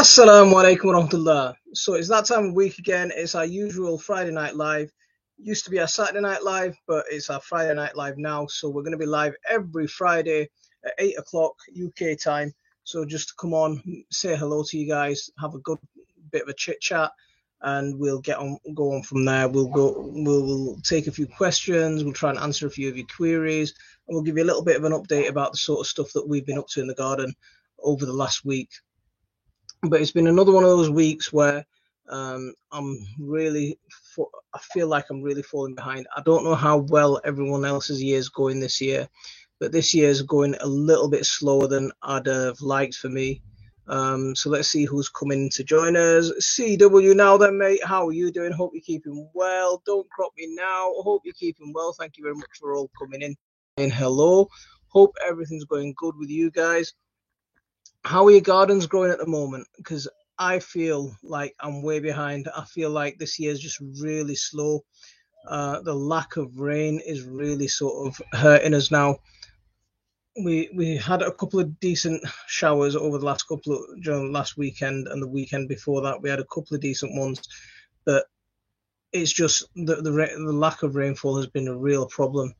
Assalamu alaikum warahmatullah. So it's that time of week again. It's our usual Friday night live. Used to be our Saturday night live, but it's our Friday night live now. So we're going to be live every Friday at 8 o'clock UK time. So just come on, say hello to you guys, have a good bit of a chit chat, and we'll go on from there. We'll take a few questions. We'll try and answer a few of your queries, and we'll give you a little bit of an update about the sort of stuff that we've been up to in the garden over the last week. But it's been another one of those weeks where I feel like I'm really falling behind. I don't know how well everyone else's year is going this year, but this year is going a little bit slower than I'd have liked for me. So let's see who's coming to join us. CW now then, mate. How are you doing? Hope you're keeping well. Don't crop me now. Hope you're keeping well. Thank you very much for all coming in. And hello. Hope everything's going good with you guys. How are your gardens growing at the moment? Because I feel like I'm way behind. I feel like this year is just really slow. The lack of rain is really sort of hurting us now. We had a couple of decent showers over the during last weekend and the weekend before that. We had a couple of decent ones, but it's just the lack of rainfall has been a real problem.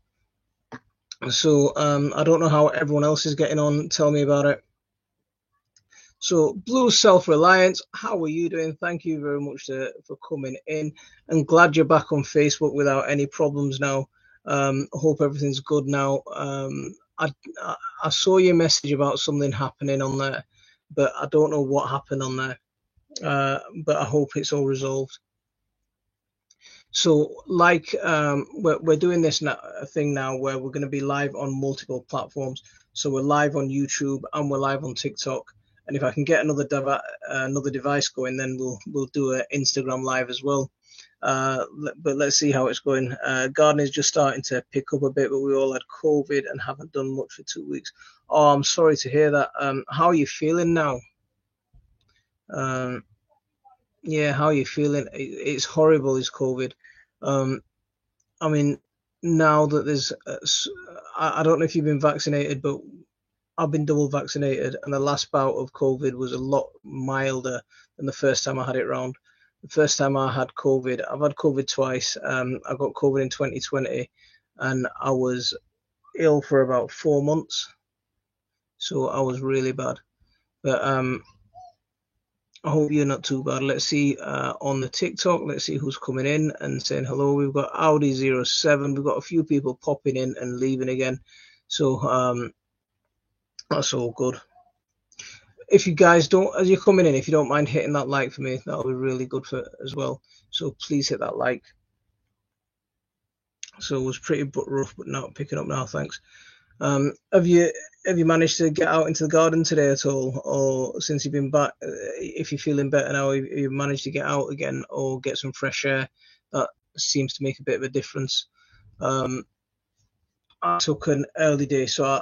So I don't know how everyone else is getting on. Tell me about it. So, Blue Self-Reliance, how are you doing? Thank you very much for coming in. I'm glad you're back on Facebook without any problems now. Hope everything's good now. I saw your message about something happening on there, but I don't know what happened on there. But I hope it's all resolved. So, like, we're doing this thing now where we're going to be live on multiple platforms. So we're live on YouTube and we're live on TikTok. And if I can get another device going, then we'll do an Instagram live as well. But let's see how it's going. Gardening is just starting to pick up a bit, but we all had COVID and haven't done much for 2 weeks. Oh, I'm sorry to hear that. How are you feeling now? Yeah, how are you feeling? It's horrible, is COVID. I mean, now that there's, I don't know if you've been vaccinated, but I've been double vaccinated, and the last bout of COVID was a lot milder than the first time I had it round. The first time I had COVID, I've had COVID twice. I got COVID in 2020, and I was ill for about 4 months, so I was really bad. But I hope you're not too bad. Let's see on the TikTok. Let's see who's coming in and saying hello. We've got Audi07. We've got a few people popping in and leaving again. So that's all good. If you guys don't, as you're coming in, if you don't mind hitting that like for me, that'll be really good for as well. So please hit that like. So it was pretty rough, but not picking up now. Thanks. Have you managed to get out into the garden today at all, or since you've been back? If you're feeling better now, have you managed to get out again or get some fresh air? That seems to make a bit of a difference. I took an early day, so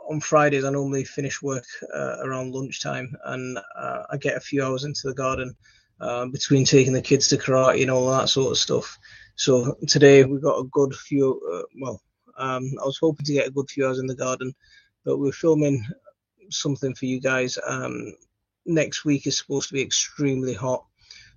on Fridays I normally finish work around lunchtime, and I get a few hours into the garden between taking the kids to karate and all that sort of stuff. So today we got a good few. I was hoping to get a good few hours in the garden, but we're filming something for you guys. Next week is supposed to be extremely hot.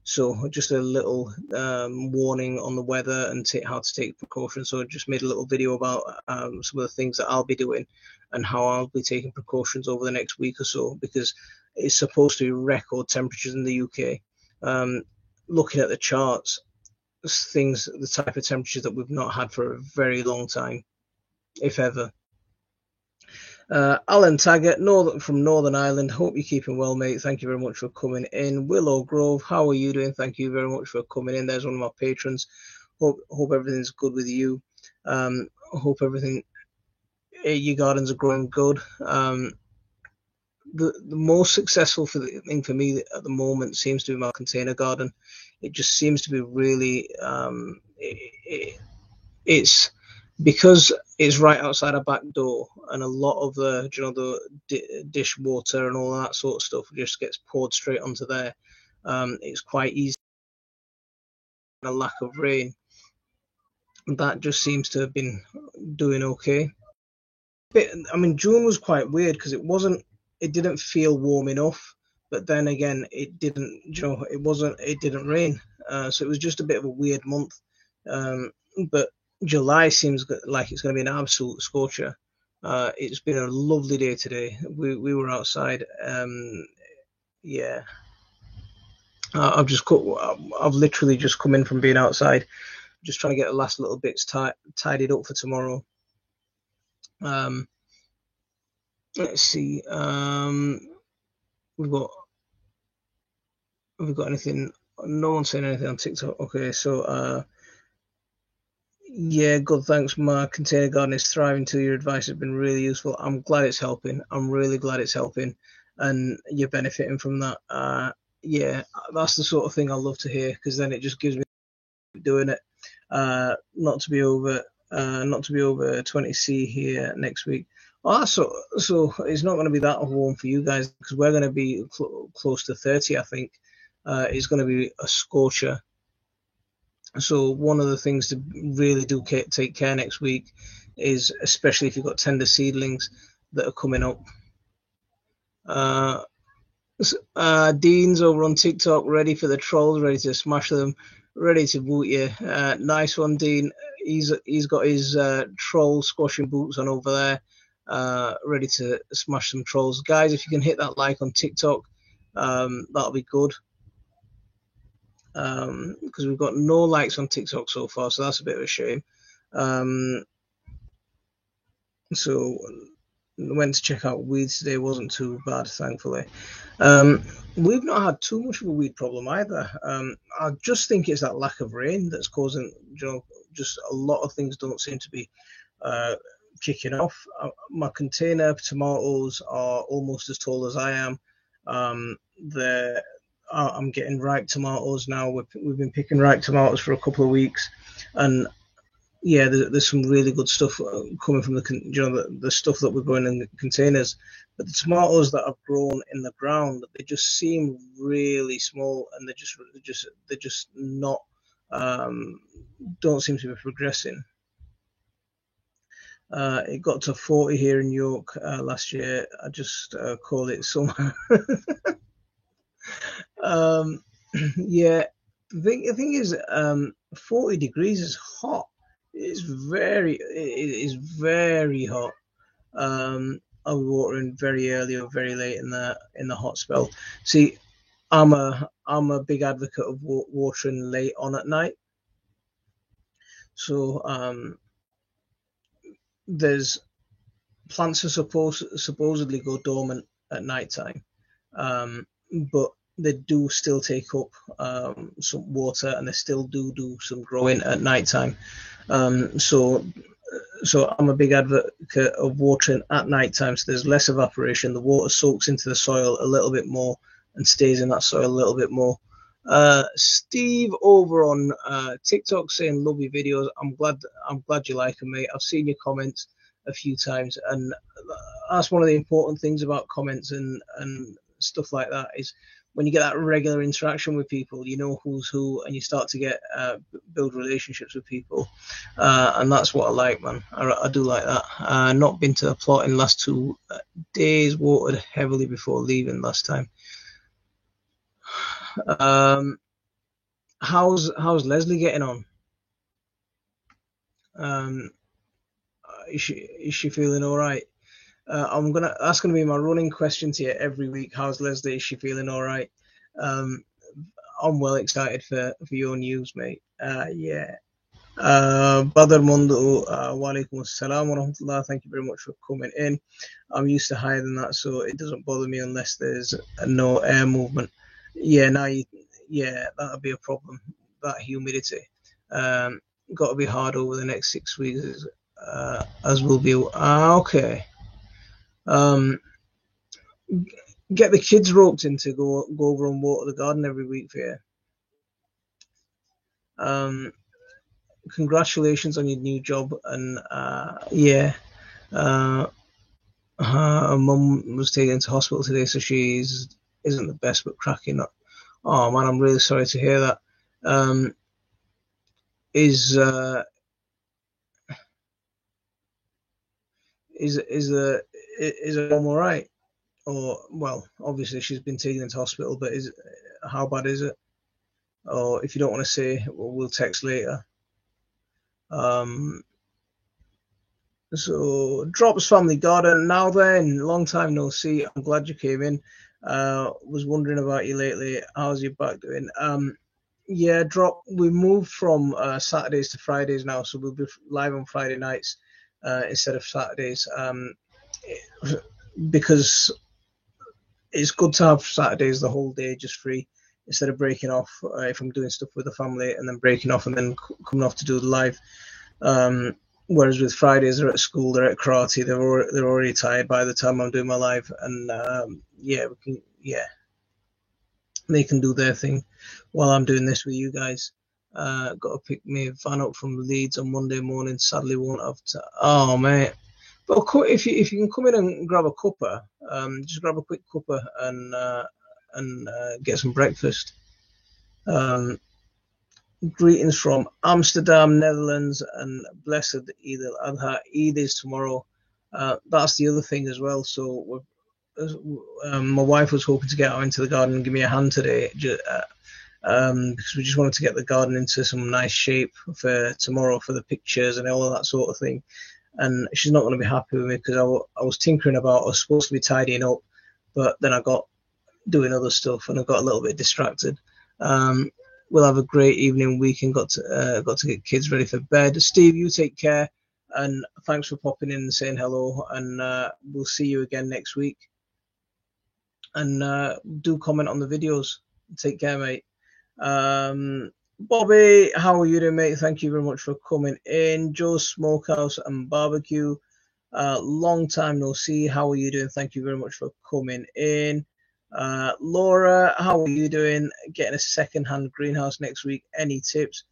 So just a little warning on the weather and how to take precautions. So I just made a little video about some of the things that I'll be doing and how I'll be taking precautions over the next week or so, because it's supposed to be record temperatures in the UK. Looking at the charts, the type of temperatures that we've not had for a very long time, if ever. Alan Taggart, from Northern Ireland. Hope you're keeping well, mate. Thank you very much for coming in. Willow Grove, how are you doing? Thank you very much for coming in. There's one of my patrons. Hope everything's good with you. Hope your gardens are growing good. The most successful thing for me at the moment seems to be my container garden. It just seems to be really it's because it's right outside our back door, and a lot of the dish water and all that sort of stuff just gets poured straight onto there. It's quite easy. A lack of rain, that just seems to have been doing okay. June was quite weird because it didn't feel warm enough, but then again, it didn't. It didn't rain, so it was just a bit of a weird month. But July seems like it's going to be an absolute scorcher. It's been a lovely day today. We were outside. Yeah, I've literally just come in from being outside, just trying to get the last little bits tidied up for tomorrow. Let's see. We've got anything? No one's saying anything on TikTok. Okay, so yeah, good. Thanks. My container garden is thriving too. Your advice has been really useful. I'm glad it's helping. I'm really glad it's helping, and you're benefiting from that. Yeah, that's the sort of thing I love to hear, because then it just gives me doing it. Not to be over 20C here next week. Oh, so it's not going to be that warm for you guys, because we're going to be close to 30, I think. It's going to be a scorcher. So one of the things to really do take care next week is, especially if you've got tender seedlings that are coming up. Dean's over on TikTok, ready for the trolls, ready to smash them, ready to boot you. Nice one, Dean. He's got his troll squashing boots on over there, ready to smash some trolls. Guys, if you can hit that like on TikTok, that'll be good. Because we've got no likes on TikTok so far, so that's a bit of a shame. So went to check out weeds today, wasn't too bad, thankfully. We've not had too much of a weed problem either. I just think it's that lack of rain that's causing, just a lot of things don't seem to be kicking off. My container tomatoes are almost as tall as I am. I'm getting ripe tomatoes now. We've been picking ripe tomatoes for a couple of weeks, and yeah, there's some really good stuff coming from the stuff that we're growing in the containers. But the tomatoes that I've grown in the ground, they just seem really small, and they're just not don't seem to be progressing. It got to 40 here in York last year. I just call it summer. Yeah, the thing is, 40 degrees is hot. It is very hot. I'll be watering very early or very late in the hot spell. See, I'm a big advocate of watering late on at night. So there's plants are supposedly go dormant at night time, but they do still take up some water, and they still do some growing at night time. So I'm a big advocate of watering at night time, so there's less evaporation. The water soaks into the soil a little bit more and stays in that soil a little bit more. Steve over on TikTok saying love your videos. I'm glad you like them, mate. I've seen your comments a few times, and that's one of the important things about comments and stuff like that, is when you get that regular interaction with people, you know who's who, and you start to get build relationships with people, and that's what I like, man. I do like that. Not been to the plot in the last 2 days. Watered heavily before leaving last time. How's Leslie getting on? Is she feeling all right? That's gonna be my running question to you every week. How's Leslie? Is she feeling all right? I'm well excited for your news, mate. Yeah. Badr Mundo, wa alaikum assalam wa rahmatullah. Thank you very much for coming in. I'm used to higher than that, so it doesn't bother me unless there's no air movement. Yeah, that'll be a problem. That humidity. Got to be hard over the next 6 weeks, as will be. Okay. Get the kids roped in to go over and water the garden every week for you. Congratulations on your new job, and yeah, her mum was taken to hospital today, so she's isn't the best, but cracking up. Oh man, I'm really sorry to hear that. Is her mum all right? or well, obviously she's been taken into hospital, but how bad is it? Or if you don't want to say, we'll text later. So Drops Family Garden. Now then, long time no see. I'm glad you came in. Was wondering about you lately. How's your back doing? Yeah, Drop. We moved from Saturdays to Fridays now, so we'll be live on Friday nights instead of Saturdays. Because it's good to have Saturdays the whole day just free instead of breaking off if I'm doing stuff with the family and then breaking off and then coming off to do the live. Whereas with Fridays, they're at school, they're at karate, they're already tired by the time I'm doing my live, and they can do their thing while I'm doing this with you guys. Got to pick my van up from Leeds on Monday morning. Sadly, won't have to. Oh mate, but if you can come in and grab a cuppa, just grab a quick cuppa and get some breakfast. Greetings from Amsterdam, Netherlands, and blessed Eid al-Adha. Eid is tomorrow. That's the other thing as well. So my wife was hoping to get out into the garden and give me a hand today, because we just wanted to get the garden into some nice shape for tomorrow for the pictures and all of that sort of thing. And she's not going to be happy with me because I was tinkering about. I was supposed to be tidying up, but then I got doing other stuff and I got a little bit distracted. We'll have a great evening weekend. Got to get kids ready for bed. Steve, you take care, and thanks for popping in and saying hello. And we'll see you again next week. And do comment on the videos. Take care, mate. Bobby, how are you doing, mate? Thank you very much for coming in. Joe's Smokehouse and Barbecue. Long time no see. How are you doing? Thank you very much for coming in. Laura, how are you doing? Getting a second-hand greenhouse next week. Any tips?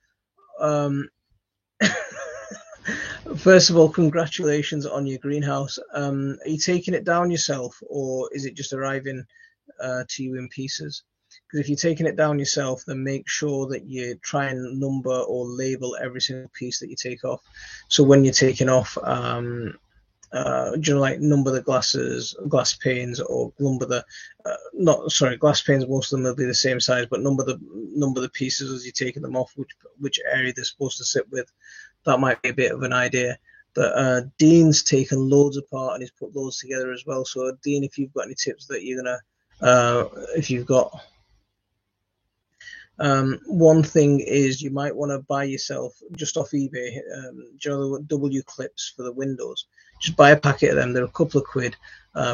First of all, congratulations on your greenhouse. Are you taking it down yourself, or is it just arriving to you in pieces? Because if you're taking it down yourself, then make sure that you try and number or label every single piece that you take off. So when you're taking off, like number the glass panes, or number the glass panes. Most of them will be the same size, but number the pieces as you're taking them off, which area they're supposed to sit with. That might be a bit of an idea. But Dean's taken loads apart and he's put loads together as well. So Dean, if you've got any tips that you're gonna, if you've got. One thing is you might want to buy yourself just off eBay, the W clips for the windows. Just buy a packet of them. They're a couple of quid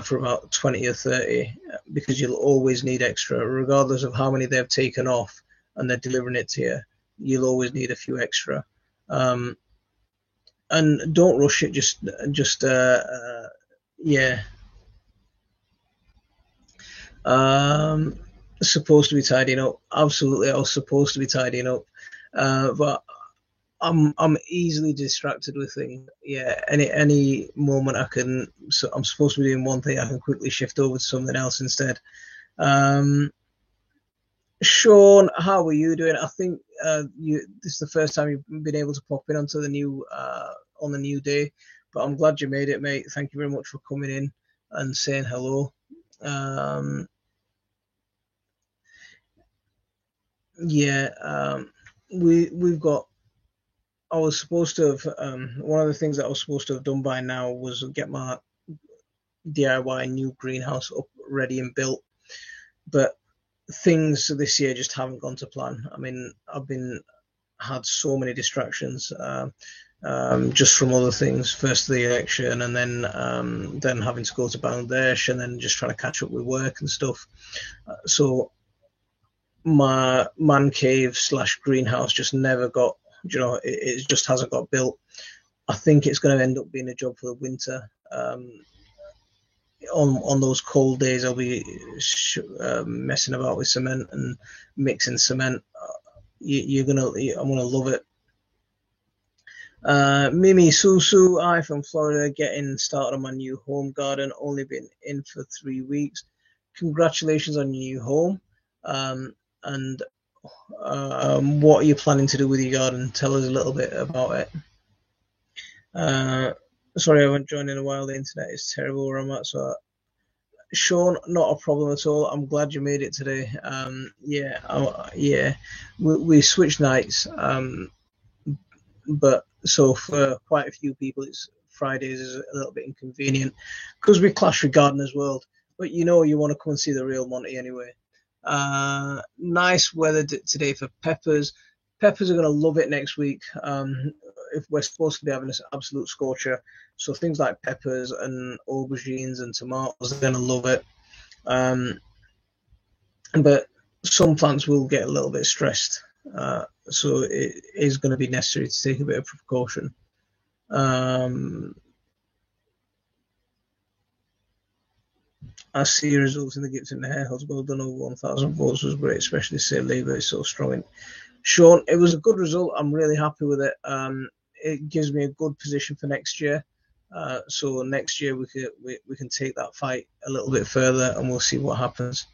for about 20 or 30, because you'll always need extra, regardless of how many they've taken off and they're delivering it to you. You'll always need a few extra. And don't rush it. Supposed to be tidying up. Absolutely, I was supposed to be tidying up, but I'm easily distracted with things. Yeah, any moment I can. So I'm supposed to be doing one thing, I can quickly shift over to something else instead. Sean, how are you doing? I think this is the first time you've been able to pop in onto the new on the new day, but I'm glad you made it, mate. Thank you very much for coming in and saying hello. We've got. I was supposed to have. One of the things that I was supposed to have done by now was get my DIY new greenhouse up, ready and built, but things this year just haven't gone to plan. I mean, I've had so many distractions, just from other things. First the election, and then having to go to Bangladesh, and then just trying to catch up with work and stuff. So my man cave / greenhouse just never got. It just hasn't got built. I think it's going to end up being a job for the winter. On those cold days, I'll be messing about with cement and mixing cement. I'm gonna love it. Mimi Susu, I from Florida, getting started on my new home garden. Only been in for 3 weeks. Congratulations on your new home. And what are you planning to do with your garden? Tell us a little bit about it. Sorry, I haven't joined in a while. The internet is terrible where I'm at, so Sean, not a problem at all. I'm glad you made it today. Yeah, we switch nights. But so for quite a few people, it's Fridays is a little bit inconvenient because we clash with Gardener's World. But you want to come and see the real Monty anyway. Nice weather today for peppers. Peppers are going to love it next week. If we're supposed to be having this absolute scorcher, so things like peppers and aubergines and tomatoes, they're going to love it. But some plants will get a little bit stressed, so it is going to be necessary to take a bit of precaution. I see results in the Gibson hair has well done. Over 1,000 votes was great, especially say Labour is so strong. Sean, it was a good result. I'm really happy with it. It gives me a good position for next year. So next year we can take that fight a little bit further, and we'll see what happens.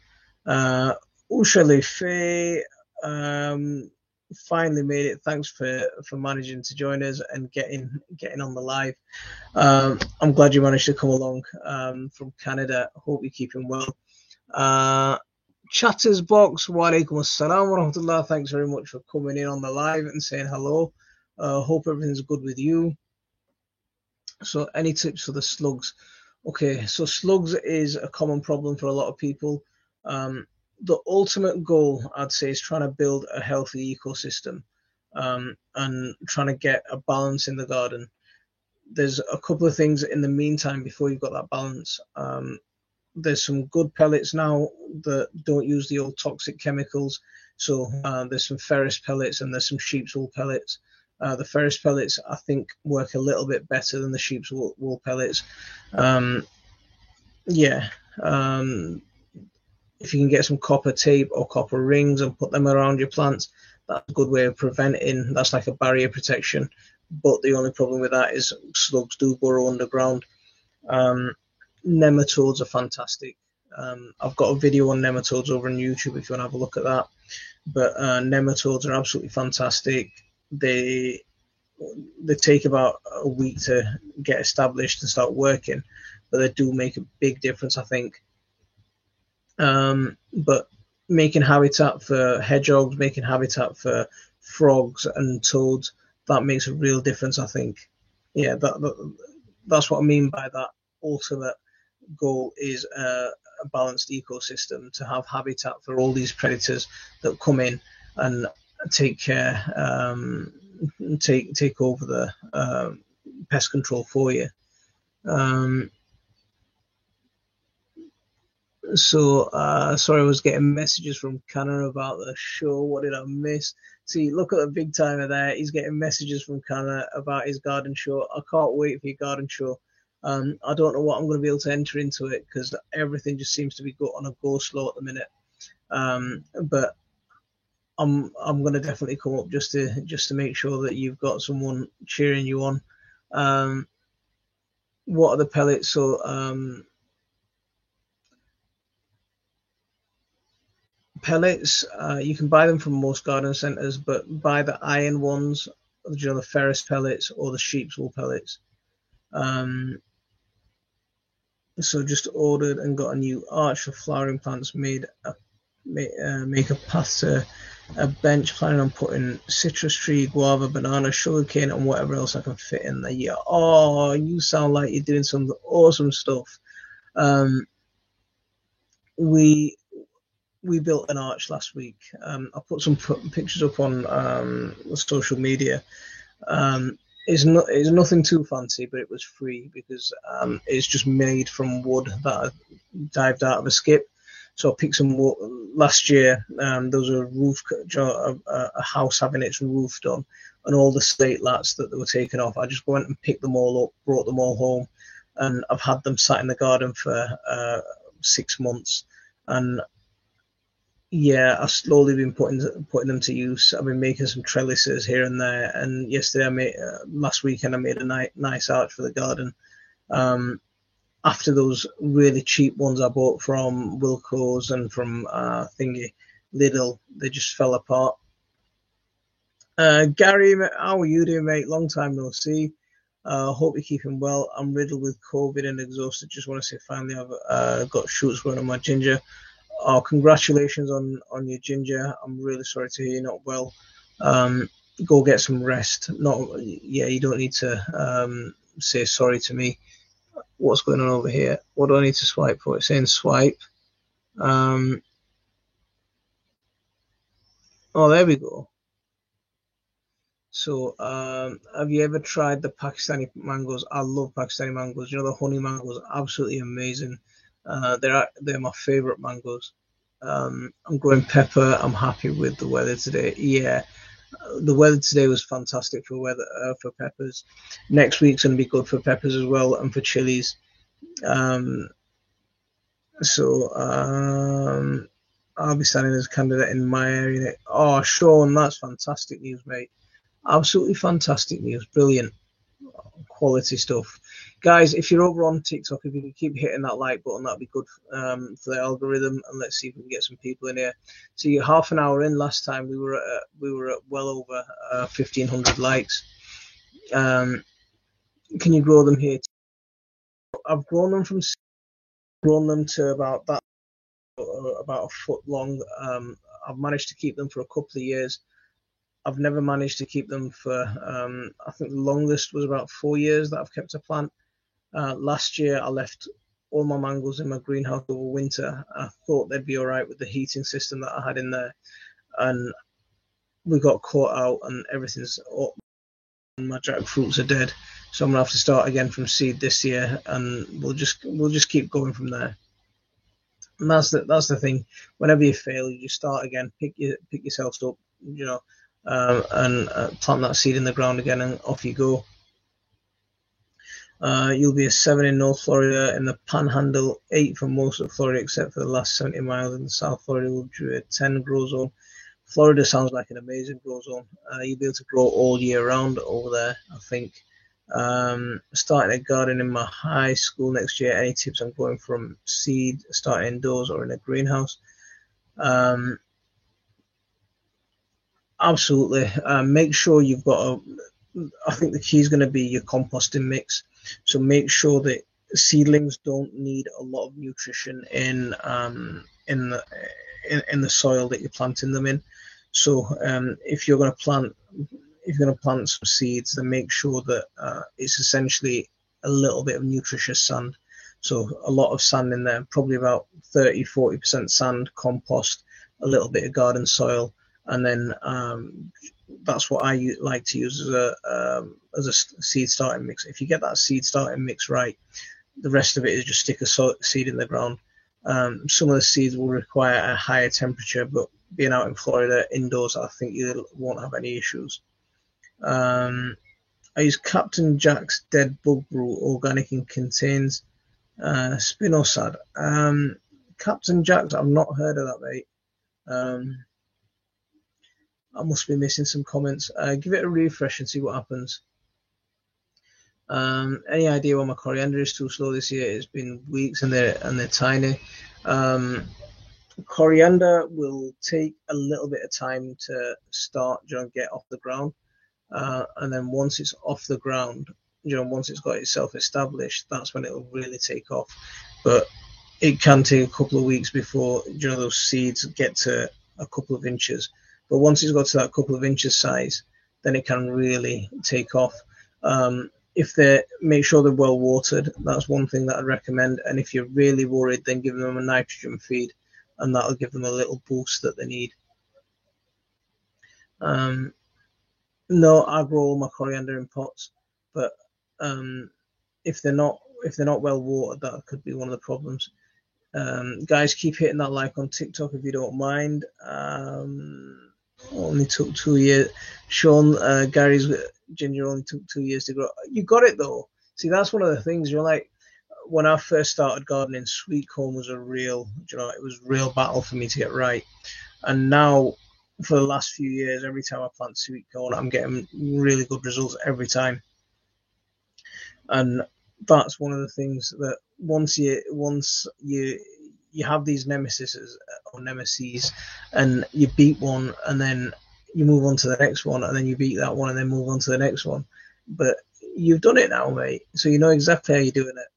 Ushali Faye finally made it. Thanks for managing to join us and getting on the live. I'm glad you managed to come along from Canada. Hope you're keeping well. Chatters Box, wa alaikum assalam wa rahmatullah. Thanks very much for coming in on the live and saying hello. Hope everything's good with you. So any tips for the slugs? Okay, so slugs is a common problem for a lot of people. The ultimate goal, I'd say, is trying to build a healthy ecosystem and trying to get a balance in the garden. There's a couple of things in the meantime before you've got that balance. There's some good pellets now that don't use the old toxic chemicals. So there's some ferrous pellets and there's some sheep's wool pellets. The ferrous pellets, I think, work a little bit better than the sheep's wool pellets. If you can get some copper tape or copper rings and put them around your plants, that's a good way of preventing. That's like a barrier protection. But the only problem with that is slugs do burrow underground. Nematodes are fantastic. I've got a video on nematodes over on YouTube if you want to have a look at that. But nematodes are absolutely fantastic. They take about a week to get established and start working, but they do make a big difference, I think. But making habitat for hedgehogs, making habitat for frogs and toads, that makes a real difference, I think. Yeah, that's what I mean by that ultimate goal is a balanced ecosystem, to have habitat for all these predators that come in and take care, take over the pest control for you. Sorry, I was getting messages from Canada about the show. What did I miss? See, look at the big timer there. He's getting messages from Canada about his garden show. I can't wait for your garden show. I don't know what I'm going to be able to enter into it because everything just seems to be on a go slow at the minute. But I'm going to definitely come up just to make sure that you've got someone cheering you on. What are the pellets? So pellets, you can buy them from most garden centres, but buy the iron ones, the ferrous pellets or the sheep's wool pellets. So just ordered and got a new arch for flowering plants, make a path to a bench, planning on putting citrus tree, guava, banana, sugarcane and whatever else I can fit in there. Yeah. Oh, you sound like you're doing some awesome stuff. We built an arch last week. I put some pictures up on social media. It's nothing too fancy, but it was free because it's just made from wood that I dived out of a skip. So I picked some wood last year. There was a house having its roof done, and all the slate lats that they were taken off. I just went and picked them all up, brought them all home, and I've had them sat in the garden for 6 months. And yeah, I've slowly been putting them to use. I've been making some trellises here and there, and last weekend I made a nice arch for the garden. After those really cheap ones I bought from Wilco's and from Lidl, they just fell apart. Gary, how are you doing, mate? Long time no see. Hope you're keeping well. I'm riddled with COVID and exhausted. Just want to say finally I've got shoots growing on my ginger. Oh, congratulations on your ginger. I'm really sorry to hear you're not well. Go get some rest. You don't need to say sorry to me. What's going on over here? What do I need to swipe for? It's saying swipe. Oh, there we go. So, have you ever tried the Pakistani mangoes? I love Pakistani mangoes. You know, the honey mangoes, absolutely amazing. They're my favorite mangoes. I'm growing pepper. I'm happy with the weather today. Yeah, the weather today was fantastic for peppers. Next week's going to be good for peppers as well and for chilies. I'll be standing as a candidate in my area. Oh, Sean, that's fantastic news, mate. Absolutely fantastic news. Brilliant. Quality stuff. Guys, if you're over on TikTok, if you can keep hitting that like button, that'd be good for the algorithm. And let's see if we can get some people in here. So you're half an hour in. Last time we were at well over 1,500 likes. Can you grow them here? I've grown them to about a foot long. I've managed to keep them for a couple of years. I've never managed to keep them for, I think the longest was about 4 years that I've kept a plant. Last year, I left all my mangoes in my greenhouse over winter. I thought they'd be all right with the heating system that I had in there. And we got caught out and everything's up. And my jackfruits are dead. So I'm going to have to start again from seed this year. And we'll just keep going from there. And that's the thing. Whenever you fail, you just start again, pick yourself up, and plant that seed in the ground again, and off you go. You'll be a 7 in North Florida, in the Panhandle, 8 for most of Florida except for the last 70 miles in South Florida. Will be a 10 grow zone. Florida sounds like an amazing grow zone. You'll be able to grow all year round over there, I think. Starting a garden in my high school next year. Any tips on growing from seed, starting indoors or in a greenhouse? Absolutely. Make sure you've got I think the key is going to be your composting mix. So make sure that seedlings don't need a lot of nutrition in the soil that you're planting them in. So if you're going to plant some seeds, then make sure that it's essentially a little bit of nutritious sand. So a lot of sand in there, probably about 30-40% sand, compost, a little bit of garden soil, and then that's what I like to use as a seed starting mix. If you get that seed starting mix right, the rest of it is just stick a seed in the ground. Some of the seeds will require a higher temperature, but being out in Florida indoors, I think you won't have any issues. I use Captain Jack's Dead Bug Brew organic and contains spinosad. Captain Jack's, I've not heard of that, mate. I must be missing some comments. Give it a refresh and see what happens. Any idea why my coriander is too slow this year? It's been weeks and they're tiny. Coriander will take a little bit of time to start, get off the ground, and then once it's off the ground, once it's got itself established, that's when it will really take off. But it can take a couple of weeks before those seeds get to a couple of inches. But once it's got to that couple of inches size, then it can really take off. Make sure they're well watered. That's one thing that I'd recommend. And if you're really worried, then give them a nitrogen feed, and that'll give them a little boost that they need. No, I grow all my coriander in pots, but if they're not well watered, that could be one of the problems. Guys, keep hitting that like on TikTok if you don't mind. Only took 2 years. Sean, Gary's ginger only took 2 years to grow. You got it though. See, that's one of the things. When I first started gardening, sweet corn was a real, it was a real battle for me to get right. And now, for the last few years, every time I plant sweet corn, I'm getting really good results every time. And that's one of the things that once you have these nemesis, and you beat one, and then you move on to the next one, and then you beat that one, and then move on to the next one. But you've done it now, mate. So you know exactly how you're doing it.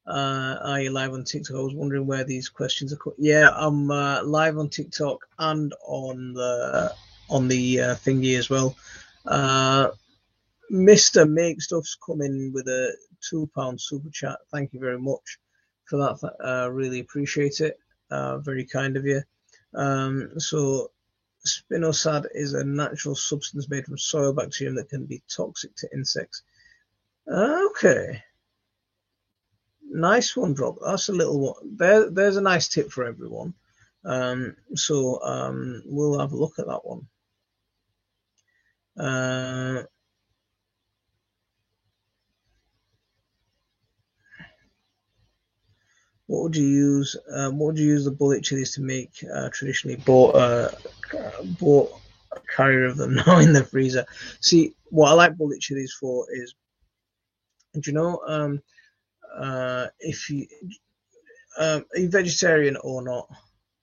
Are you live on TikTok? I was wondering where these questions are. Yeah, I'm live on TikTok and on the thingy as well. Mr. Make Stuff's coming with a £2 super chat. Thank you very much for that. Really appreciate it. Very kind of you. So spinosad is a natural substance made from soil bacterium that can be toxic to insects. Okay. Nice one, Drop. That's a little one. There's a nice tip for everyone. So we'll have a look at that one. What would you use? What would you use the bullet chilies to make? Traditionally, bought a carrier of them now in the freezer. See, what I like bullet chilies for is, do you know, if you are you vegetarian or not?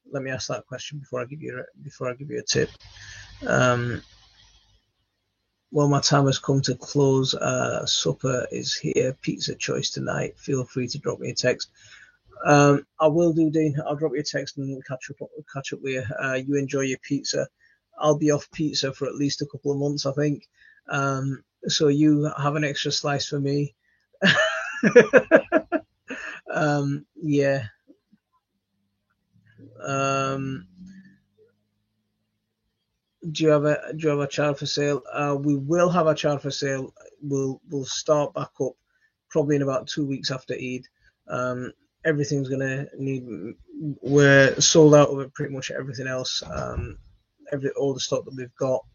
Let me ask that question before I give you a tip. Well, my time has come to close. Supper is here. Pizza choice tonight. Feel free to drop me a text. I will do, Dean. I'll drop you a text and catch up with you. You enjoy your pizza. I'll be off pizza for at least a couple of months, I think. So you have an extra slice for me. Yeah. Do you have a child for sale? We will have a child for sale. We'll start back up probably in about 2 weeks after Eid. Everything's gonna need. We're sold out of it, pretty much everything else. All the stock that we've got,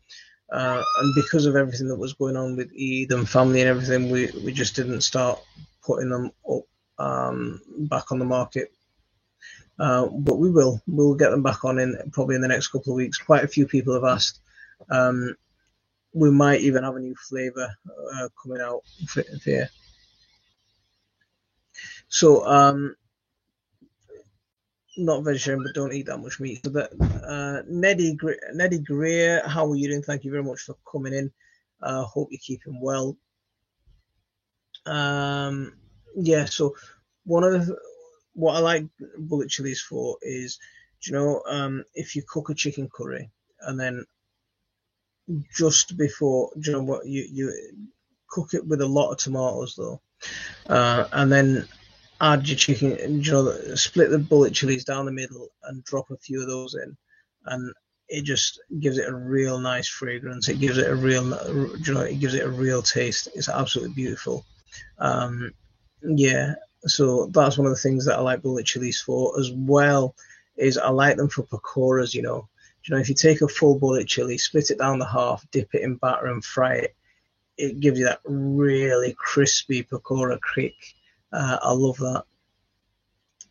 and because of everything that was going on with Eid and family and everything, we just didn't start putting them up back on the market. But we'll get them back on probably in the next couple of weeks. Quite a few people have asked. We might even have a new flavour coming out here. So not vegetarian, but don't eat that much meat. So that Neddy Greer, how are you doing? Thank you very much for coming in. Hope you're keeping well. Yeah. So one of what I like bullet chilies for is, do you know, if you cook a chicken curry and then just before, do you know what, you cook it with a lot of tomatoes though, and then add your chicken, you know, split the bullet chilies down the middle and drop a few of those in, and it just gives it a real nice fragrance. It gives it a real, you know, it gives it a real taste. It's absolutely beautiful. Yeah. So that's one of the things that I like bullet chilies for, as well is I like them for pakoras. You know, if you take a full bullet chili, split it down the half, dip it in batter and fry it, it gives you that really crispy pakora kick. I love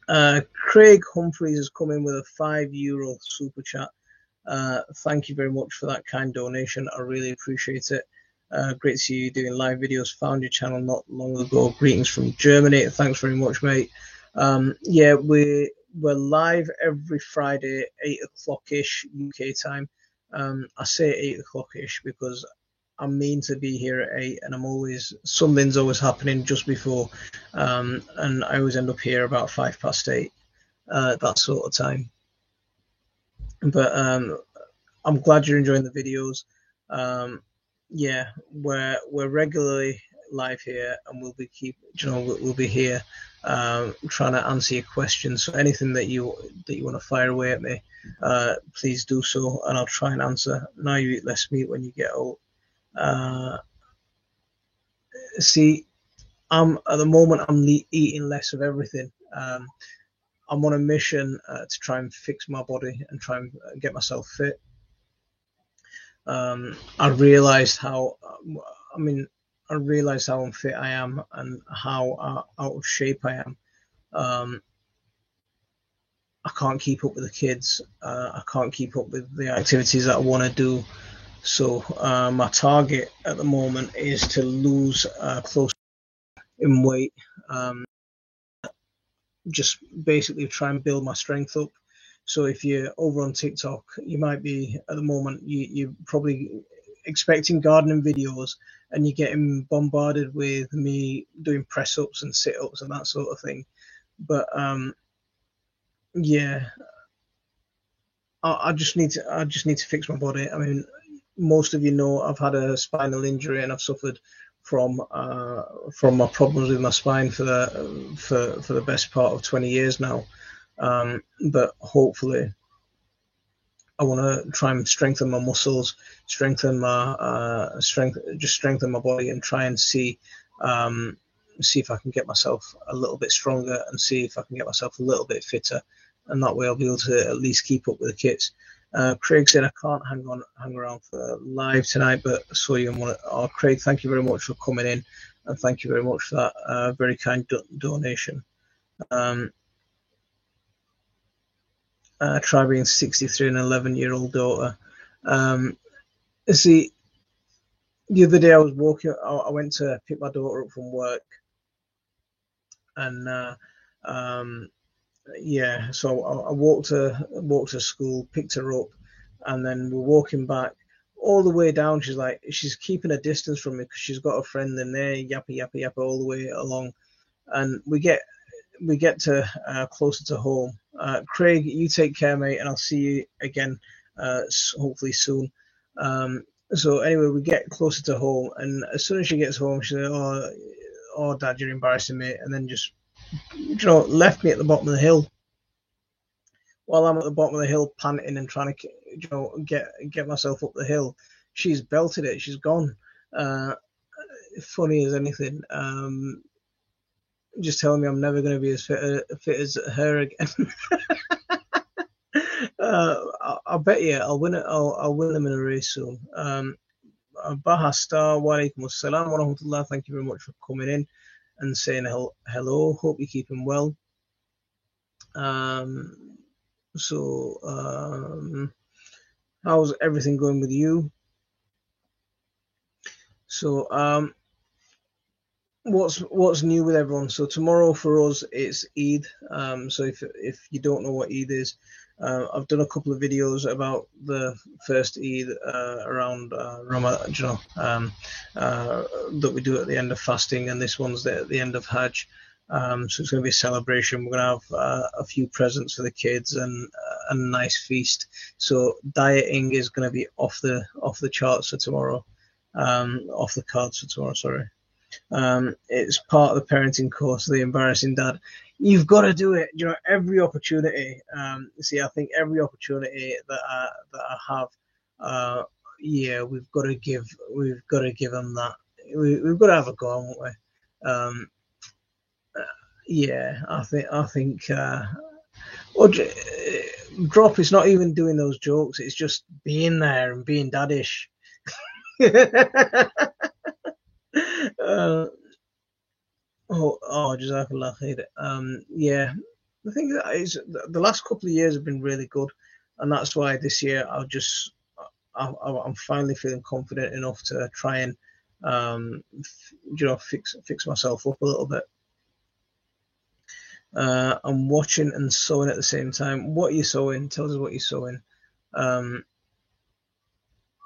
that. Craig Humphreys has come in with a €5 super chat. Thank you very much for that kind donation. I really appreciate it. Great to see you doing live videos. Found your channel not long ago. Greetings from Germany. Thanks very much, mate. Yeah, we're live every Friday, 8 o'clock-ish UK time. I say 8 o'clock-ish because I mean to be here at 8, and something's always happening just before, and I always end up here about 8:05, that sort of time. But I'm glad you're enjoying the videos. Yeah, we're regularly live here, and we'll be here trying to answer your questions. So anything that you want to fire away at me, please do so, and I'll try and answer. Now you eat less meat when you get old. See, at the moment I'm eating less of everything. I'm on a mission to try and fix my body and try and get myself fit. I realized how unfit I am and how out of shape I am. I can't keep up with the kids. I can't keep up with the activities that I want to do. So my target at the moment is to lose close in weight. Just basically try and build my strength up. So if you're over on TikTok, you might be at the moment. You probably expecting gardening videos, and you're getting bombarded with me doing press ups and sit ups and that sort of thing. But yeah, I just need to fix my body. I mean, most of you know I've had a spinal injury and I've suffered from my problems with my spine for the best part of 20 years now. But hopefully, I want to try and strengthen my muscles, strengthen my strengthen my body, and try and see if I can get myself a little bit stronger and see if I can get myself a little bit fitter, and that way I'll be able to at least keep up with the kids. Craig said I can't hang around for live tonight, but I saw you on one. Oh, Craig, thank you very much for coming in, and thank you very much for that very kind donation. Try being 63 and 11-year-old daughter. See, the other day I was walking. I went to pick my daughter up from work, and yeah, so I walked to school, picked her up, and then we're walking back. All the way down, she's keeping a distance from me because she's got a friend in there, yappa all the way along, and we get to closer to home. Craig, you take care, mate, and I'll see you again, hopefully soon. So anyway, we get closer to home, and as soon as she gets home, she's like, "Oh, Dad, you're embarrassing me," and then just left me at the bottom of the hill. While I'm at the bottom of the hill, panting and trying to get myself up the hill, she's belted it. She's gone. Funny as anything. Just telling me I'm never going to be as fit as her again. I'll bet you I'll win it. I'll win them in a race soon. Baha Star, Walaikum Assalam wa rahmatullah. Thank you very much for coming in and saying hello. Hope you're keeping well. How's everything going with you? So, what's new with everyone? So tomorrow for us it's Eid. So if you don't know what Eid is, I've done a couple of videos about the first Eid around Ramadan, that we do at the end of fasting, and this one's at the end of Hajj. So it's going to be a celebration. We're going to have a few presents for the kids and a nice feast. So dieting is going to be off the charts for tomorrow, off the cards for tomorrow. Sorry. It's part of the parenting course, The Embarrassing Dad. You've got to do it. Every opportunity. I think every opportunity that I have, yeah, we've got to give them that. We've got to have a go, haven't we? Yeah, I think. Drop is not even doing those jokes. It's just being there and being daddish. Jazakallah khair. Yeah, the thing is, the last couple of years have been really good, and that's why this year I'm finally feeling confident enough to try and fix myself up a little bit. I'm watching and sewing at the same time. What are you sewing? Tell us what you're sewing.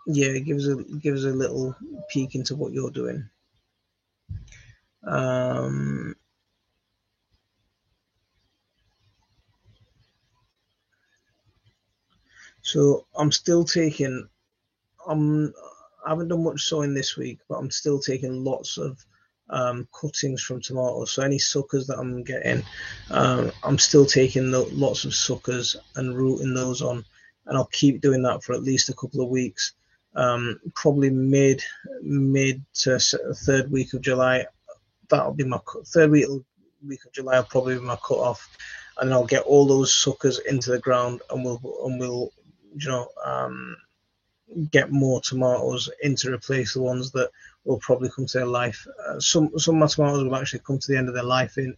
Yeah, give us a little peek into what you're doing. So I'm still taking. I haven't done much sewing this week, but I'm still taking lots of cuttings from tomatoes. So any suckers that I'm getting, I'm still taking lots of suckers and rooting those on, and I'll keep doing that for at least a couple of weeks. Probably mid to third week of July. That'll be my third week of July. Will probably be my cut off, and I'll get all those suckers into the ground, and we'll get more tomatoes in to replace the ones that will probably come to their life. Some of my tomatoes will actually come to the end of their life at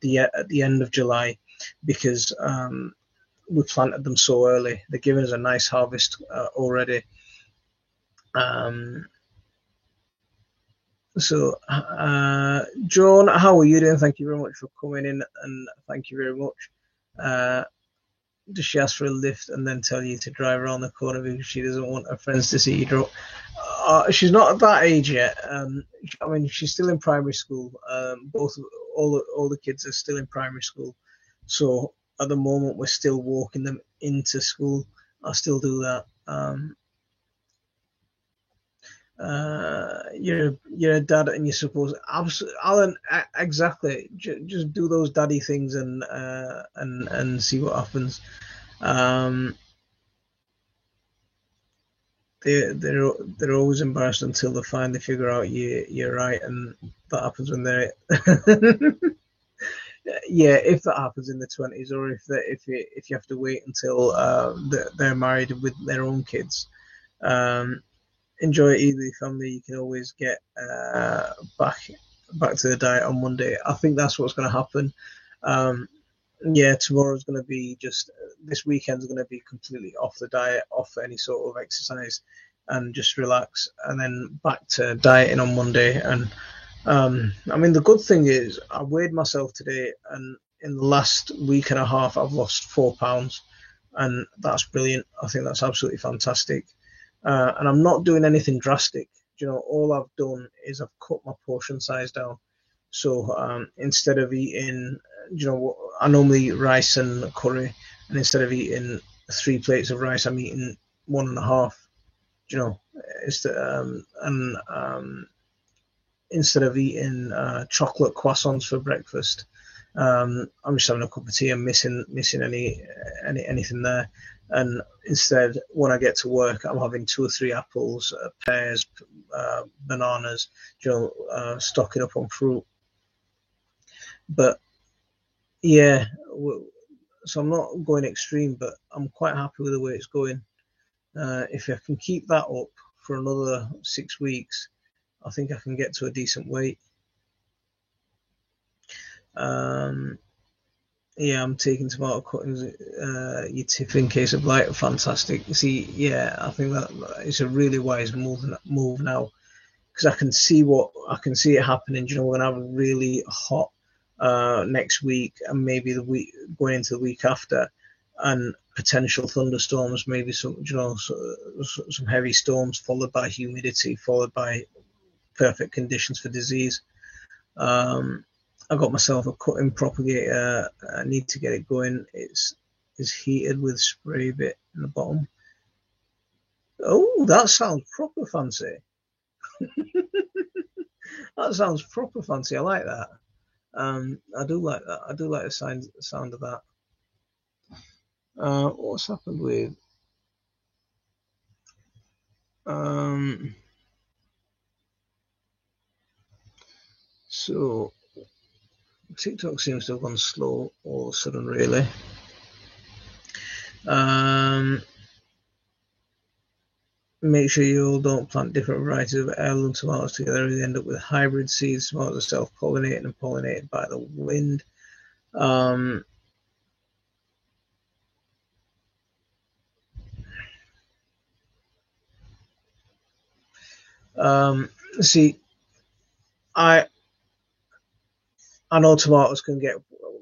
the end of July, because we planted them so early. They're giving us a nice harvest already. So, Joan, how are you doing? Thank you very much for coming in, and thank you very much. does she ask for a lift and then tell you to drive around the corner because she doesn't want her friends to see you drop? She's not at that age yet. I mean, she's still in primary school. All the kids are still in primary school, so at the moment we're still walking them into school. I still do that. You're a dad and you're supposed, absolutely, Alan, exactly, just do those daddy things and see what happens. They're always embarrassed until they finally figure out you're right, and that happens when they're yeah, if that happens in the 20s, or if you have to wait until they're married with their own kids. Enjoy it either family. You can always get back to the diet on Monday. I think that's what's going to happen. Yeah, tomorrow's going to be this weekend's going to be completely off the diet, off any sort of exercise, and just relax, and then back to dieting on Monday. And I mean, the good thing is I weighed myself today, and in the last week and a half, I've lost 4 pounds, and that's brilliant. I think that's absolutely fantastic. And I'm not doing anything drastic. All I've done is I've cut my portion size down. So instead of eating, I normally eat rice and curry, and instead of eating 3 plates of rice, I'm eating 1.5. Instead of eating chocolate croissants for breakfast, I'm just having a cup of tea and missing anything there. And instead, when I get to work, I'm having 2 or 3 apples, pears, bananas, stocking up on fruit. But yeah, so I'm not going extreme, but I'm quite happy with the way it's going. If I can keep that up for another 6 weeks, I think I can get to a decent weight. Yeah, I'm taking tomato cuttings. You tip in case of light. Fantastic. See, yeah, I think that it's a really wise move now, because I can see it happening. We're gonna have a really hot next week, and maybe the week going into the week after, and potential thunderstorms, maybe some heavy storms, followed by humidity, followed by perfect conditions for disease. I got myself a cutting propagator. I need to get it going. It's heated with spray bit in the bottom. Oh, that sounds proper fancy. That sounds proper fancy. I like that. I do like that. I do like the sound of that. What's happened with so TikTok seems to have gone slow all of a sudden, really. Make sure you all don't plant different varieties of heirloom tomatoes together. You end up with hybrid seeds. Tomatoes are self-pollinated and pollinated by the wind. See, I know tomatoes can get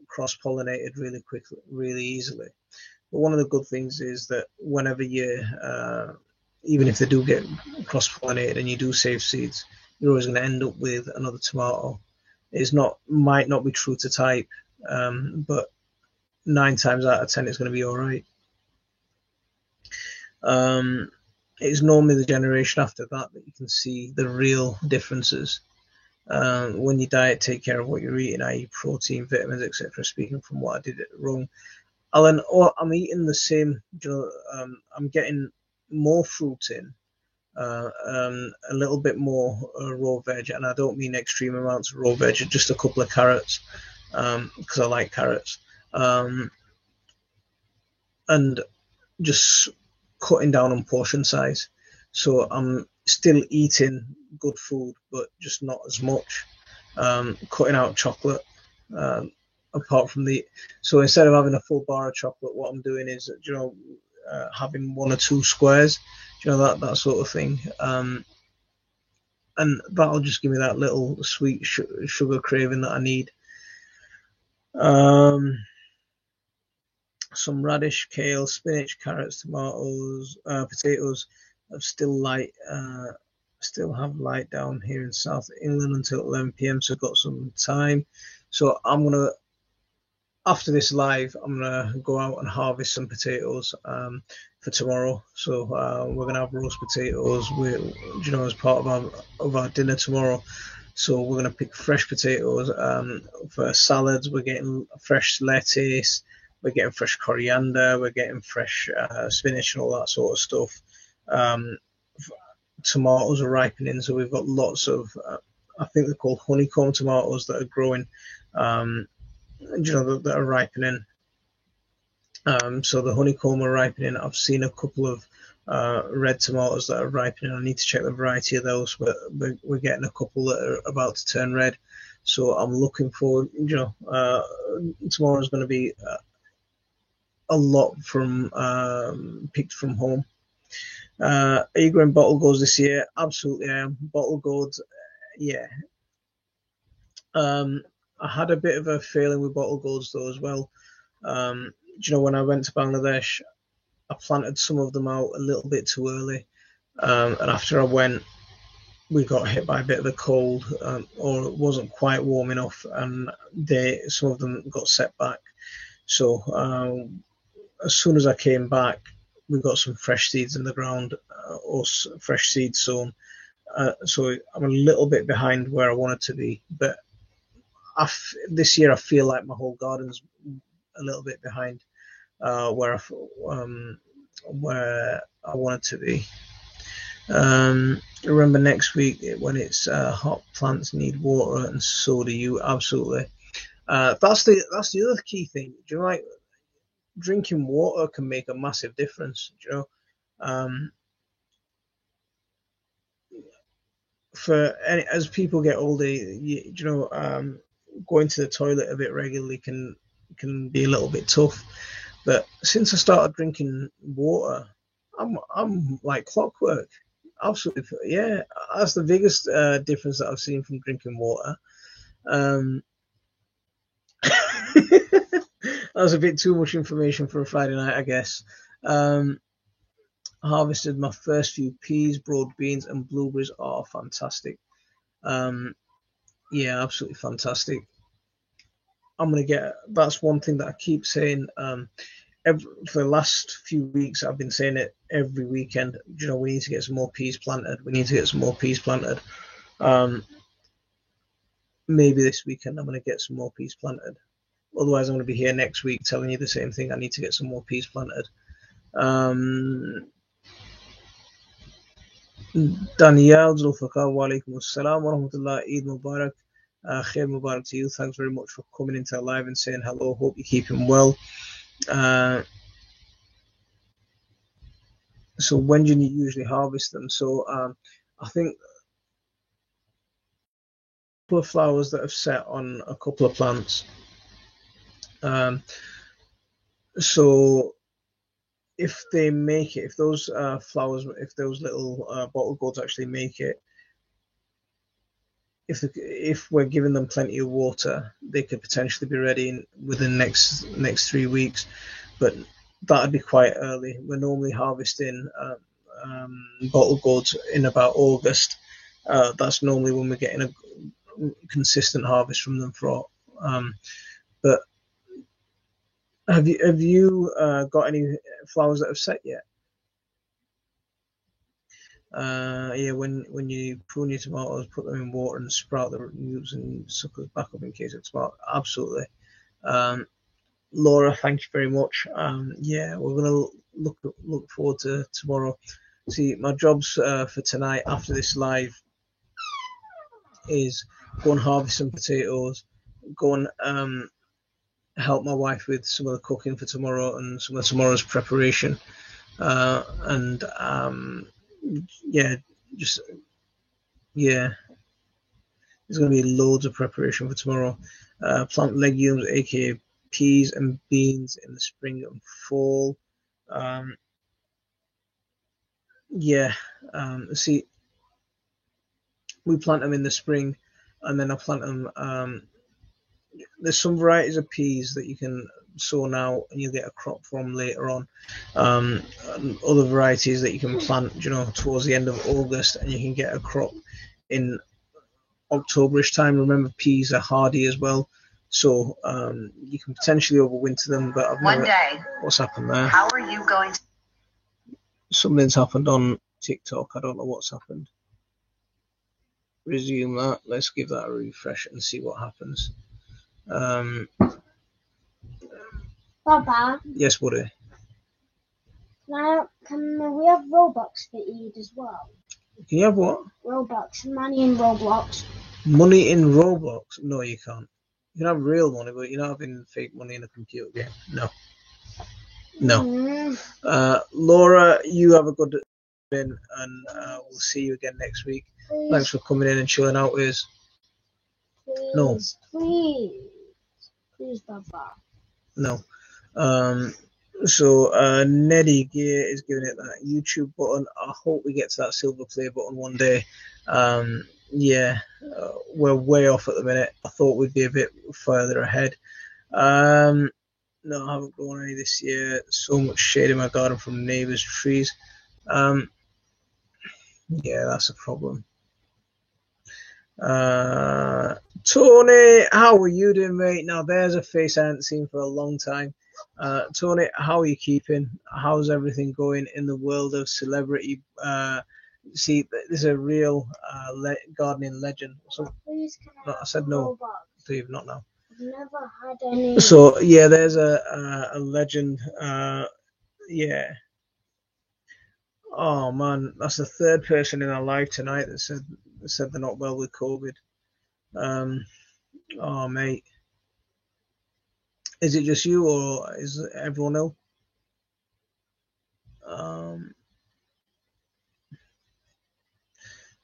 cross-pollinated really quickly, really easily. But one of the good things is that whenever even if they do get cross-pollinated and you do save seeds, you're always going to end up with another tomato. Might not be true to type, but 9 times out of 10 it's going to be all right. It's normally the generation after that you can see the real differences. When you diet, take care of what you're eating, i.e. protein, vitamins, etc. Speaking from what I did it wrong, Alan, I'm eating the same. I'm getting more fruit in, a little bit more raw veg, and I don't mean extreme amounts of raw veg, just a couple of carrots, because I like carrots, and just cutting down on portion size. So I'm still eating good food, but just not as much. Cutting out chocolate, apart from so instead of having a full bar of chocolate, what I'm doing is, having 1 or 2 squares, that sort of thing. And that'll just give me that little sweet sugar craving that I need. some radish, kale, spinach, carrots, tomatoes, potatoes. I've still have light down here in South England until 11 p.m. So I've got some time. So after this live, I'm gonna go out and harvest some potatoes for tomorrow. So we're gonna have roast potatoes, as part of our dinner tomorrow. So we're gonna pick fresh potatoes for salads. We're getting fresh lettuce. We're getting fresh coriander. We're getting fresh spinach and all that sort of stuff. Tomatoes are ripening, so we've got lots of. I think they're called honeycomb tomatoes that are growing. That are ripening. So the honeycomb are ripening. I've seen a couple of red tomatoes that are ripening. I need to check the variety of those, but we're getting a couple that are about to turn red. So I'm looking forward. Tomorrow is going to be a lot from picked from home. Are you going bottle gourds this year? Absolutely, I am. Bottle gourds, yeah. I had a bit of a feeling with bottle gourds though as well. When I went to Bangladesh, I planted some of them out a little bit too early, and after I went, we got hit by a bit of a cold, or it wasn't quite warm enough, and some of them got set back. So as soon as I came back, we got some fresh seeds in the ground, or fresh seeds sown. So I'm a little bit behind where I wanted to be, but this year I feel like my whole garden's a little bit behind where I wanted to be. Remember next week when it's hot, plants need water, and so do you. Absolutely. That's the other key thing. Do you know, like drinking water can make a massive difference. Do you know, as people get older, going to the toilet a bit regularly can be a little bit tough. But since I started drinking water, I'm like clockwork. Absolutely, yeah. That's the biggest difference that I've seen from drinking water. That was a bit too much information for a Friday night, I guess. Harvested my first few peas, broad beans, and blueberries. Oh, fantastic! Yeah, absolutely fantastic. That's one thing that I keep saying. For the last few weeks, I've been saying it every weekend. We need to get some more peas planted. We need to get some more peas planted. Maybe this weekend I'm going to get some more peas planted. Otherwise, I'm going to be here next week telling you the same thing. I need to get some more peas planted. Danielle Zulfikar, wa alaikum assalam wa rahmatullah, Eid Mubarak. Khair Mubarak to you. Thanks very much for coming into live and saying hello. Hope you're keeping well. So when do you usually harvest them? So I think a couple of flowers that have set on a couple of plants. So if they make it, if those flowers, if those little bottle gourds actually make it, if we're giving them plenty of water, they could potentially be ready within the next 3 weeks. But that'd be quite early. We're normally harvesting bottle gourds in about August. That's normally when we're getting a consistent harvest from them. But have you got any flowers that have set yet? Yeah, when you prune your tomatoes, put them in water and sprout the roots and suckers back up in case it's sprout. Absolutely. Laura, thank you very much. Yeah, we're gonna look forward to tomorrow. See, my jobs for tonight after this live is go and harvest some potatoes, go and help my wife with some of the cooking for tomorrow and some of tomorrow's preparation, and yeah, there's going to be loads of preparation for tomorrow. Plant legumes, aka peas and beans, in the spring and fall. See, we plant them in the spring, and then I plant them. There's some varieties of peas that you can sow now and you'll get a crop from later on. And other varieties that you can plant, towards the end of August, and you can get a crop in Octoberish time. Remember, peas are hardy as well, so you can potentially overwinter them. But what's happened there? How are you going to? Something's happened on TikTok. I don't know what's happened. Resume that. Let's give that a refresh and see what happens. Baba. Yes, buddy. Now, can we have Robux for Eid as well? Can you have what? Robux, money in Roblox. Money in Roblox? No, you can't. You can have real money, but you're not having fake money in a computer game. No. Laura, you have a good day, and we'll see you again next week. Please. Thanks for coming in and chilling out with us. Please, Baba. No. So Neddy Gear is giving it that YouTube button. I hope we get to that silver play button one day. We're way off at the minute. I thought we'd be a bit further ahead. No, I haven't grown any this year. So much shade in my garden from neighbours' trees. Yeah, that's a problem. Tony, how are you doing, mate? Now, there's a face I haven't seen for a long time. Tony, how are you keeping? How's everything going in the world of celebrity? See, this is a real gardening legend. So, Please, I said no. Please, not now. I've never had any. So yeah, there's a legend. Yeah. Oh man, that's the third person in our life tonight that said they're not well with COVID. Oh mate, is it just you or is everyone ill?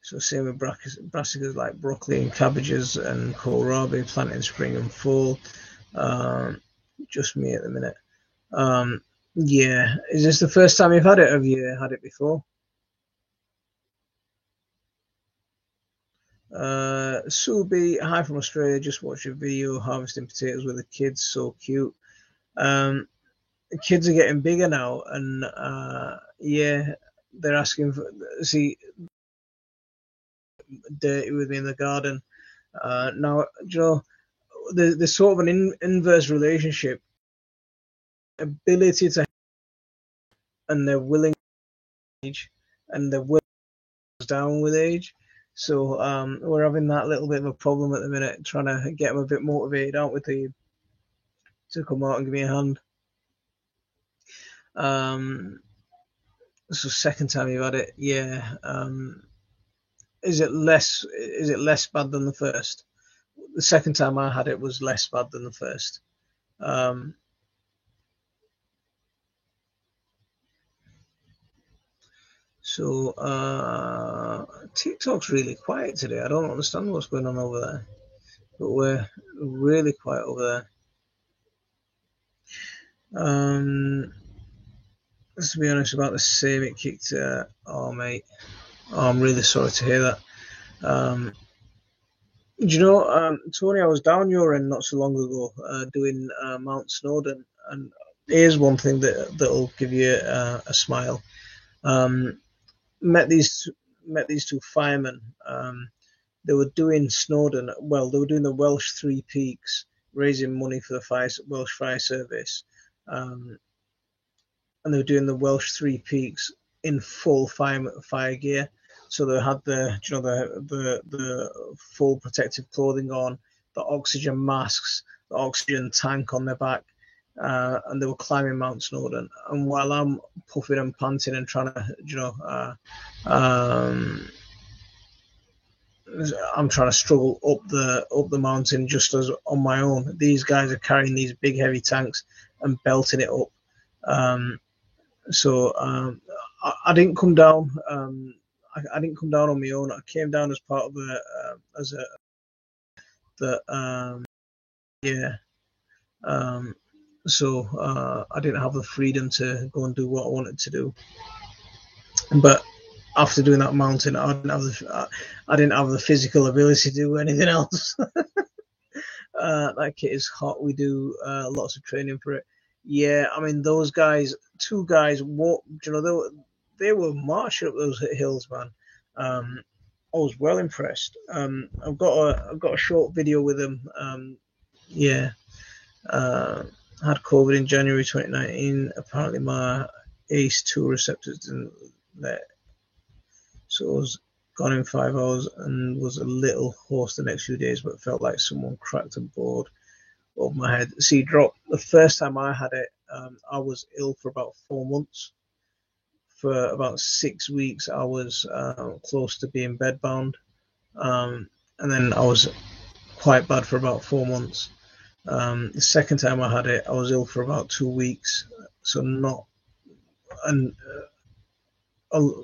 So same with brassicas like broccoli and cabbages and kohlrabi, planted in spring and fall. Just me at the minute. Yeah, is this the first time you've had it? Have you had it before? Subi, hi from Australia. Just watched your video harvesting potatoes with the kids. So cute. The kids are getting bigger now, and yeah, they're asking for dirty with me in the garden. Now, there's sort of an inverse relationship. Ability to and they're willing to age, and their will goes down with age. So we're having that little bit of a problem at the minute, trying to get them a bit motivated, aren't we, to come out and give me a hand. So second time you've had it, yeah. Is it less bad than the first? The second time I had it was less bad than the first. So TikTok's really quiet today. I don't understand what's going on over there, but we're really quiet over there. Let's be honest, about the same. It kicked. Oh mate, I'm really sorry to hear that. Do you know, Tony, I was down your end not so long ago doing Mount Snowdon, and here's one thing that'll give you a smile. Met these two firemen. They were doing Snowdon. Well, they were doing the Welsh Three Peaks, raising money for the Welsh Fire Service, and they were doing the Welsh Three Peaks in full fire gear. So they had the full protective clothing on, the oxygen masks, the oxygen tank on their back, and they were climbing Mount Snowdon. And while I'm puffing and panting and trying to, I'm trying to struggle up the mountain just as on my own. These guys are carrying these big heavy tanks and belting it up. So I didn't come down. I didn't come down on my own. I came down as part of So I didn't have the freedom to go and do what I wanted to do. But after doing that mountain, I didn't have the physical ability to do anything else. that kit is hot. We do lots of training for it. Yeah, I mean those guys, two guys, what you know, they were marching up those hills, man. I was well impressed. I've got a short video with them. Yeah, had COVID in January 2019. Apparently, my ACE2 receptors didn't let, so I was gone in 5 hours and was a little hoarse the next few days, but felt like someone cracked a board over my head. See, drop the first time I had it, I was ill for about 4 months. For about 6 weeks, I was close to being bedbound, and then I was quite bad for about 4 months. The second time I had it, I was ill for about 2 weeks, so not and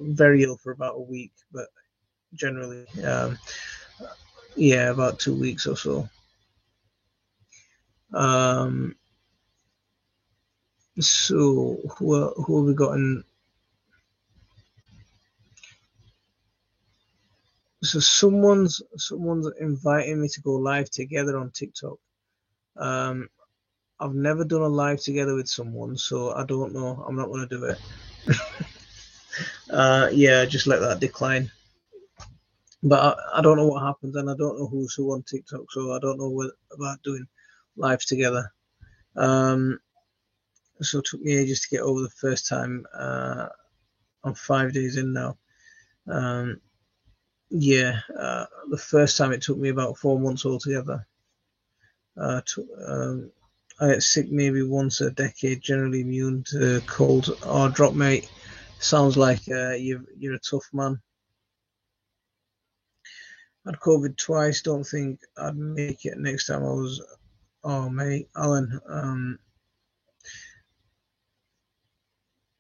very ill for about a week, but generally, yeah, about 2 weeks or so. So who have we got in? So someone's inviting me to go live together on TikTok. I've never done a live together with someone, so I don't know. I'm not going to do it. Yeah, just let that decline. But I don't know what happens, and I don't know who's who on TikTok, so I don't know about doing lives together. So it took me ages to get over the first time. I'm 5 days in now. Yeah, the first time it took me about 4 months altogether. I get sick maybe once a decade, generally immune to cold or drop, mate. Sounds like you're a tough man. Had COVID twice, don't think I'd make it next time I was. Oh, mate, Alan,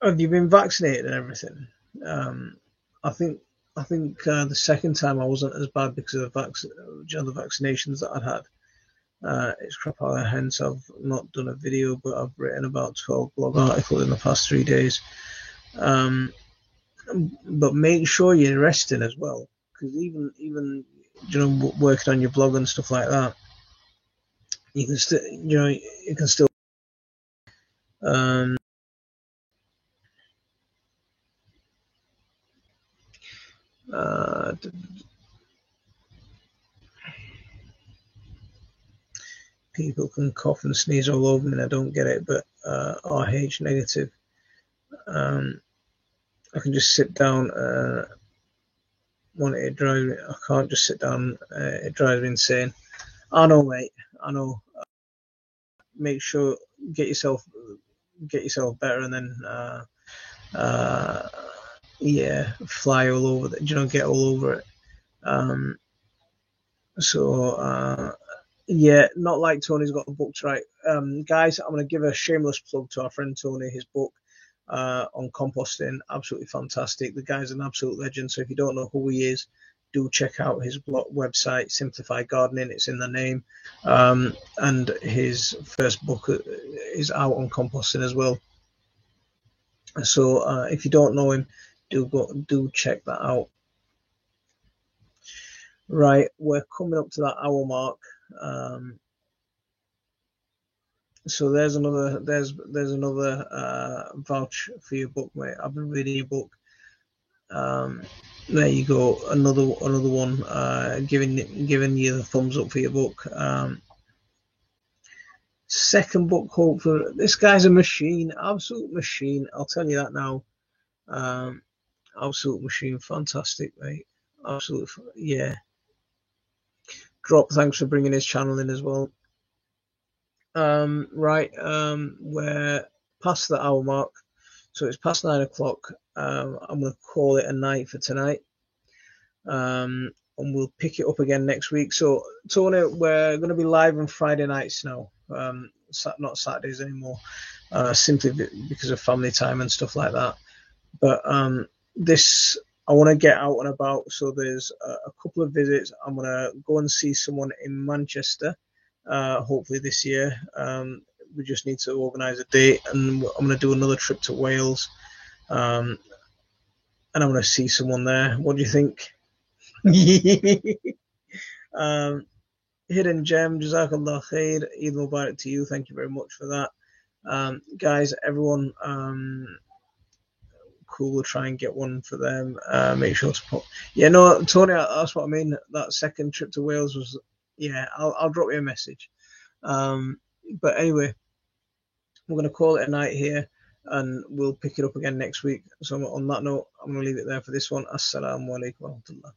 have you been vaccinated and everything? I think the second time I wasn't as bad because of the vaccinations that I'd had. It's crap out, hence I've not done a video, but I've written about 12 blog articles in the past 3 days. But make sure you're resting as well, because even working on your blog and stuff like that, you can still people can cough and sneeze all over me and I don't get it, but RH negative. I can just sit down when it drives me. I can't just sit down. It drives me insane. I know, mate. I know. Make sure get yourself better, and then yeah, fly all over it. Get all over it. Yeah, not like Tony's got a book to write. Guys, I'm going to give a shameless plug to our friend Tony. His book on composting, absolutely fantastic. The guy's an absolute legend. So if you don't know who he is, do check out his blog website, Simplify Gardening. It's in the name. And his first book is out on composting as well. So if you don't know him, do check that out. Right, we're coming up to that hour mark. So there's another vouch for your book, mate. I've been reading your book. There you go, another one. Giving you the thumbs up for your book. Second book, hopefully. This guy's a machine, absolute machine. I'll tell you that now. Absolute machine, fantastic, mate. Absolute, yeah. Drop, thanks for bringing his channel in as well. Right, we're past the hour mark, so it's past 9 o'clock. I'm going to call it a night for tonight, and we'll pick it up again next week. So, Tony, we're going to be live on Friday nights now, not Saturdays anymore, simply because of family time and stuff like that. But I want to get out and about, so there's a couple of visits. I'm going to go and see someone in Manchester, hopefully this year. We just need to organise a date, and I'm going to do another trip to Wales, and I'm going to see someone there. What do you think? Hidden Gem, Jazakallah khair, Eid Mubarak to you. Thank you very much for that. Guys, everyone, cool, we'll try and get one for them. Make sure to put. Yeah, no, Tony, that's what I mean. That second trip to Wales was, yeah, I'll drop you a message. But anyway, we're going to call it a night here and we'll pick it up again next week. So on that note, I'm going to leave it there for this one. Assalamu alaikum wa rahmatullah.